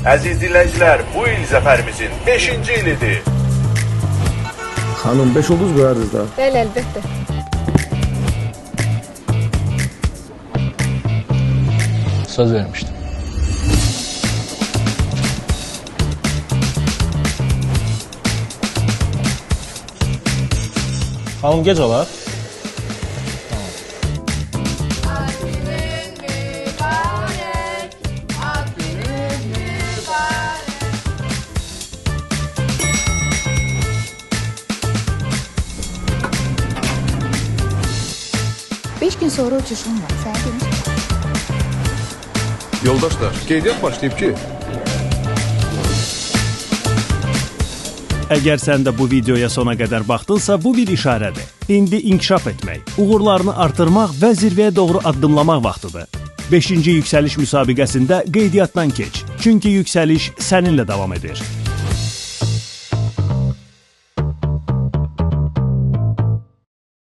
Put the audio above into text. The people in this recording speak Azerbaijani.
Əziz dinləyicilər, bu il zəfərimizin 5-ci ilidir. Xanım 5 ulduz qoyardınız da. Bəli, əlbəttə. Söz vermişdim. Xanım gec olar. Beş gün sonra uçuşum var, sənə demişdim. Yoldaşlar, qeydiyyat başlayıb ki. Əgər sən də bu videoya sona qədər baxdınsa, bu bir işarədir. İndi inkişaf etmək, uğurlarını artırmaq və zirvəyə doğru addımlamaq vaxtıdır. 5-ci yüksəliş müsabiqəsində qeydiyyatdan keç. Çünki yüksəliş səninlə davam edir.